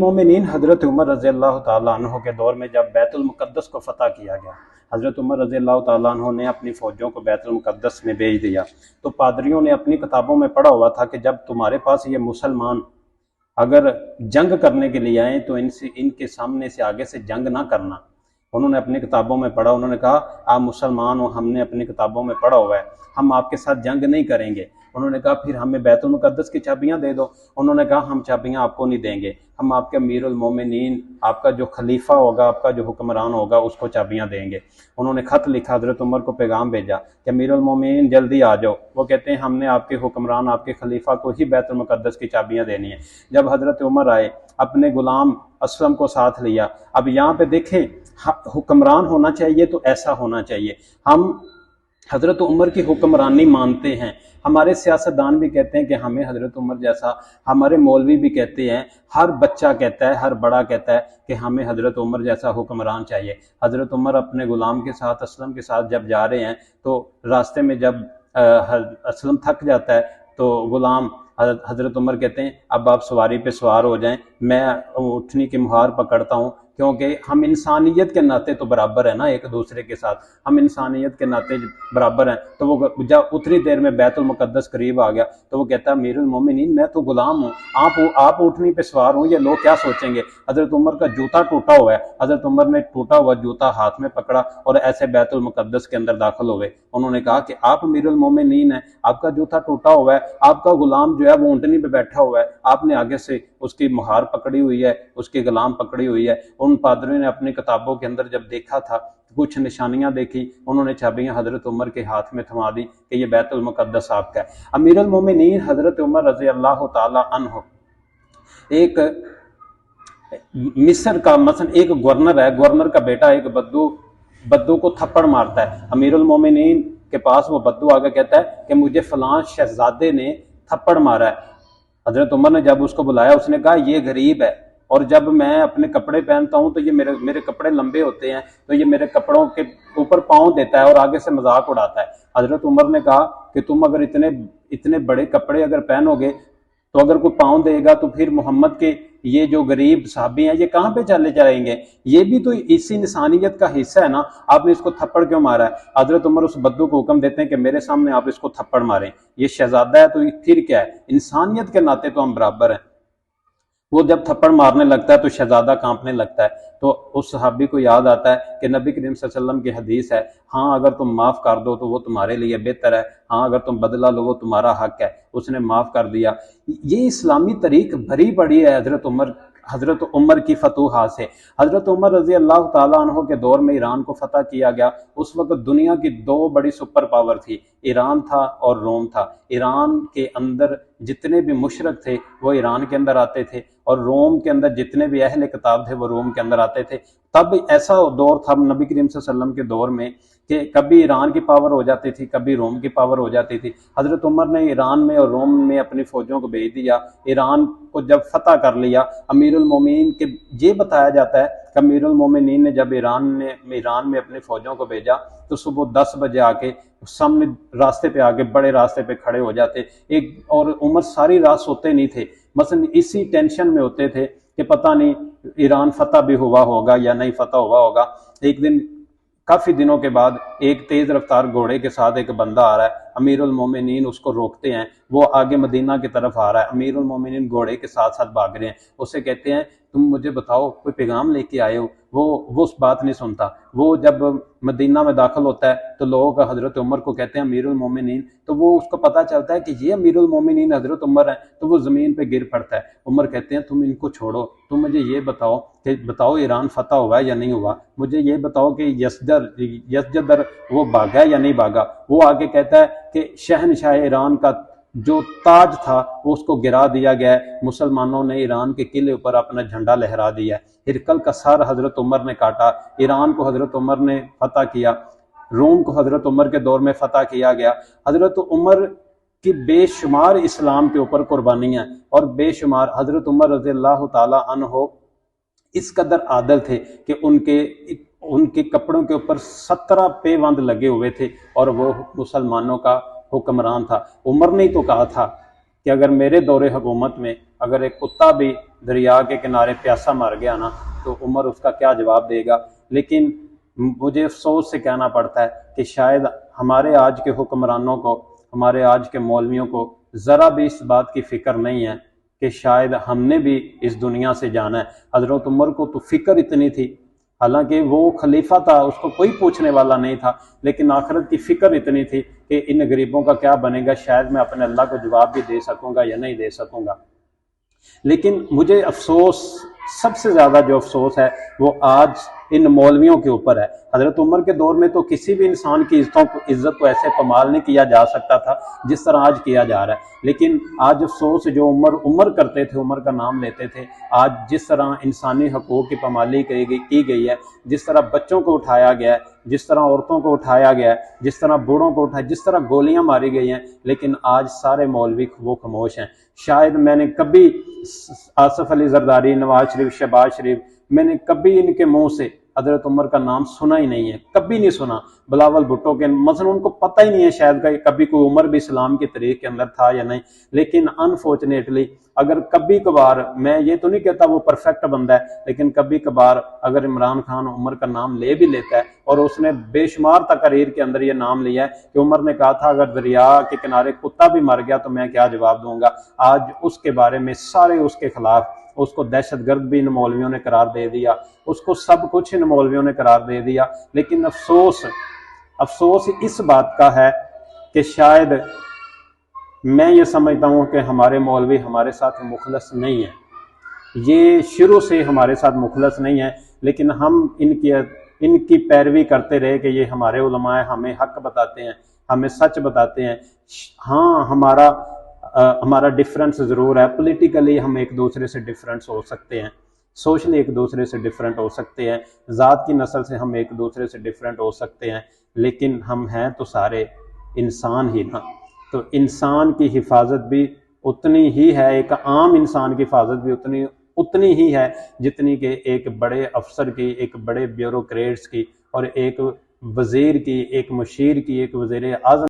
मोमिनीन हज़रत उमर रज़ी अल्लाह ताला अन्हो के दौर में जब बैतुल मुक़द्दस को फ़तह किया गया, हज़रत उमर रज़ी अल्लाह ताला अन्हो ने अपनी फ़ौजों को बैतुल मुक़द्दस में भेज दिया। तो पादरियों ने अपनी किताबों में पढ़ा हुआ था कि जब तुम्हारे पास ये मुसलमान अगर जंग करने के लिए आए तो इनके सामने से आगे से जंग ना करना। उन्होंने अपनी किताबों में पढ़ा, उन्होंने कहा आप मुसलमान हो, हमने अपनी किताबों में पढ़ा हुआ है, हम आपके साथ जंग नहीं करेंगे। उन्होंने कहा फिर हमें बैतुल मुक़द्दस की चाबियां दे दो। उन्होंने कहा हम चाबियां आपको नहीं देंगे, हम आपके अमीरुल मोमिनीन, आपका जो खलीफा होगा, आपका जो हुक्मरान होगा, उसको चाबियां देंगे। उन्होंने खत लिखा, हज़रत उमर को पैगाम भेजा कि अमीरुल मोमिनीन जल्दी आ जाओ। वो कहते हैं हमने आपके हुक्मरान, आपके खलीफा को ही बैतुल मुक़द्दस की चाबियां देनी है। जब हज़रत उमर आए, अपने गुलाम असलम को साथ लिया। अब यहाँ पे देखें, हुक्मरान होना चाहिए तो ऐसा होना चाहिए। हम हज़रत उमर की हुक्मरानी मानते हैं, हमारे सियासतदान भी कहते हैं कि हमें हज़रत उमर जैसा, हमारे मौलवी भी कहते हैं, हर बच्चा कहता है, हर बड़ा कहता है कि हमें हज़रत उमर जैसा हुक्मरान चाहिए। हज़रत उमर अपने गुलाम के साथ, असलम के साथ जब जा रहे हैं तो रास्ते में जब असलम थक जाता है तो गुलाम हज़रत उमर कहते हैं अब आप सवारी पे सवार हो जाएं, मैं उठनी की मुहार पकड़ता हूँ, क्योंकि हम इंसानियत के नाते तो बराबर है ना एक दूसरे के साथ, हम इंसानियत के नाते बराबर हैं। तो वो जब उतनी देर में बैतुल मुक़द्दस करीब आ गया तो वो कहता है अमीरुल मोमिनीन मैं तो गुलाम हूँ, आप उठनी पे सवार हो, ये लोग क्या सोचेंगे। हज़रत उमर का जूता टूटा हुआ है, हज़रत उमर ने टूटा हुआ जूता हाथ में पकड़ा और ऐसे बैतुल मुक़द्दस के अंदर दाखिल हो गए। उन्होंने कहा कि आप अमीरुल मोमिनीन है, आपका जूता टूटा हुआ है, आपका गुलाम जो है वो ऊँटनी पे बैठा हुआ है, आपने आगे से उसकी मुहार पकड़ी हुई है, उसकी गुलाम पकड़ी हुई है। उन पादरियों ने अपनी किताबों के अंदर जब देखा था, कुछ निशानियां देखी, उन्होंने चाबियां हजरत उमर के हाथ में थमा दी कि ये बैतुल मुक़द्दस आपका है। अमीरुल मोमिनीन हजरत उमर रज़ी अल्लाह ताला अन्हु एक मिस्र का मसलन एक गवर्नर है, गवर्नर का बेटा एक बद्दू को थप्पड़ मारता है। अमीरुल मोमिनीन के पास वो बद्दू आगे कहता है कि मुझे फलां शहजादे ने थप्पड़ मारा है। हजरत उमर ने जब उसको बुलाया, उसने कहा ये गरीब है और जब मैं अपने कपड़े पहनता हूं तो ये मेरे कपड़े लंबे होते हैं, तो ये मेरे कपड़ों के ऊपर पांव देता है और आगे से मजाक उड़ाता है। हजरत उमर ने कहा कि तुम अगर इतने बड़े कपड़े अगर पहनोगे तो अगर कोई पांव देगा तो फिर मोहम्मद के ये जो गरीब साहबी हैं ये कहां पे चले जाएंगे, ये भी तो इसी इंसानियत का हिस्सा है ना, आपने इसको थप्पड़ क्यों मारा है। हजरत उमर उस बद्दू को हुक्म देते हैं कि मेरे सामने आप इसको थप्पड़ मारें, ये शहजादा है तो फिर क्या है, इंसानियत के नाते तो हम बराबर हैं। वो जब थप्पड़ मारने लगता है तो शहजादा कांपने लगता है। तो उस सहाबी को याद आता है कि नबी करीम सल्लल्लाहु अलैहि वसल्लम की हदीस है, हाँ अगर तुम माफ कर दो तो वो तुम्हारे लिए बेहतर है, हाँ अगर तुम बदला लो वो तुम्हारा हक है। उसने माफ कर दिया। ये इस्लामी तरीक भरी पड़ी है हजरत उमर की फतूहात से। हजरत उमर रजी अल्लाह ताला अन्हु के दौर में ईरान को फतह किया गया। उस वक्त दुनिया की दो बड़ी सुपर पावर थी, ईरान था और रोम था। ईरान के अंदर जितने भी मुशरक थे वो ईरान के अंदर आते थे और रोम के अंदर जितने भी अहले किताब थे वो रोम के अंदर आते थे। तब ऐसा दौर था नबी करीम सल्लल्लाहु अलैहि वसल्लम के दौर में कि कभी ईरान की पावर हो जाती थी, कभी रोम की पावर हो जाती थी। हजरत उमर ने ईरान में और रोम में अपनी फौजों को भेज दिया। ईरान को जब फतह कर लिया, अमीरुल मोमिनीन के ये बताया जाता है कि अमीरुल मोमिनीन ने जब ईरान में अपनी फौजों को भेजा तो सुबह 10 बजे आके सामने रास्ते पे आके बड़े रास्ते पे खड़े हो जाते एक, और उमर सारी रात सोते नहीं थे, मसलन इसी टेंशन में होते थे कि पता नहीं ईरान फतह भी हुआ होगा या नहीं फतह हुआ होगा। एक दिन काफी दिनों के बाद एक तेज रफ्तार घोड़े के साथ एक बंदा आ रहा है, अमीरुल मोमिनीन उसको रोकते हैं, वो आगे मदीना की तरफ आ रहा है, अमीरुल मोमिनीन घोड़े के साथ साथ भाग रहे हैं। उससे कहते हैं तुम मुझे बताओ कोई पैगाम लेके आए हो। वो उस बात नहीं सुनता। वो जब मदीना में दाखिल होता है तो लोग हजरत उमर को कहते हैं अमीरुल मोमिनीन, तो वो उसको पता चलता है कि ये अमीरुल मोमिनीन हजरत उमर है, तो वो जमीन पे गिर पड़ता है। उमर कहते हैं तुम इनको छोड़ो, तुम मुझे ये बताओ कि बताओ ईरान फतह हुआ है या नहीं हुआ, मुझे ये बताओ कि यजदर वो भागा या नहीं भागा। वो आगे कहता है कि शहनशाह ईरान का जो ताज था वो उसको गिरा दिया गया है, मुसलमानों ने ईरान के किले ऊपर अपना झंडा लहरा दिया है। हिरकल का सर हजरत उमर ने काटा। ईरान को हजरत उमर ने फतह किया, रोम को हजरत उमर के दौर में फतह किया गया। हजरत उमर की बेशुमार इस्लाम के ऊपर कुर्बानियां और बेशुमार हजरत उमर रज़ी अल्लाह ताला अन्हो इस कदर आदल थे कि उनके कपड़ों के ऊपर 17 पेबंद लगे हुए थे और वो मुसलमानों का हुक्मरान था। उमर ने ही तो कहा था कि अगर मेरे दौरे हुकूमत में अगर एक कुत्ता भी दरिया के किनारे प्यासा मर गया ना, तो उमर उसका क्या जवाब देगा। लेकिन मुझे अफसोस से कहना पड़ता है कि शायद हमारे आज के हुक्मरानों को, हमारे आज के मौलवियों को ज़रा भी इस बात की फ़िक्र नहीं है कि शायद हमने भी इस दुनिया से जाना है। हज़रत उमर को तो फ़िक्र इतनी थी, हालांकि वो खलीफा था, उसको कोई पूछने वाला नहीं था, लेकिन आखिरत की फ़िक्र इतनी थी कि इन गरीबों का क्या बनेगा, शायद मैं अपने अल्लाह को जवाब भी दे सकूंगा या नहीं दे सकूंगा। लेकिन मुझे अफसोस, सबसे ज़्यादा जो अफसोस है वो आज इन मौलवियों के ऊपर है। हज़रत उमर के दौर में तो किसी भी इंसान की इज्जत को ऐसे कमाल नहीं किया जा सकता था जिस तरह आज किया जा रहा है। लेकिन आज अफसोस, जो उमर करते थे, उमर का नाम लेते थे, आज जिस तरह इंसानी हकूक़ की पामाली की गई है, जिस तरह बच्चों को उठाया गया है, जिस तरह औरतों को उठाया गया है, जिस तरह बूढ़ों को उठाया, जिस तरह गोलियां मारी गई हैं, लेकिन आज सारे मौलवी वो खामोश हैं। शायद मैंने कभी आसिफ अली जरदारी, नवाज शरीफ, शहबाज शरीफ, मैंने कभी इनके मुंह से हजरत उमर का नाम सुना ही नहीं है, कभी नहीं सुना। बिलावल भुट्टो के मसलन उनको पता ही नहीं है शायद कभी कोई उमर भी इस्लाम के तरीके के अंदर था या नहीं। लेकिन अनफॉर्चुनेटली अगर कभी कभार, मैं ये तो नहीं कहता वो परफेक्ट बंदा है, लेकिन कभी कभार अगर इमरान खान उमर का नाम ले भी लेता है, और उसने बेशुमार तकरीर के अंदर ये नाम लिया है कि उमर ने कहा था अगर दरिया के किनारे कुत्ता भी मर गया तो मैं क्या जवाब दूंगा, आज उसके बारे में सारे उसके खिलाफ, उसको दहशतगर्द भी इन मौलवियों ने करार दे दिया, उसको सब कुछ इन मौलवियों ने करार दे दिया। लेकिन अफसोस इस बात का है कि शायद मैं ये समझता हूँ कि हमारे मौलवी हमारे साथ मुखलस नहीं है, ये शुरू से हमारे साथ मुखलस नहीं है, लेकिन हम इनकी पैरवी करते रहे कि ये हमारे उलमा है, हमें हक बताते हैं, हमें सच बताते हैं। हाँ, हमारा डिफरेंस ज़रूर है, पॉलिटिकली हम एक दूसरे से डिफरेंस हो सकते हैं, सोशली एक दूसरे से डिफरेंट हो सकते हैं, ज़ात की नस्ल से हम एक दूसरे से डिफरेंट हो सकते हैं, लेकिन हम हैं तो सारे इंसान ही ना। तो इंसान की हिफाजत भी उतनी ही है, एक आम इंसान की हिफाजत भी उतनी ही है जितनी कि एक बड़े अफसर की, एक बड़े ब्यूरोक्रेट्स की, और एक वजीर की, एक मुशीर की, एक वजीर आज़म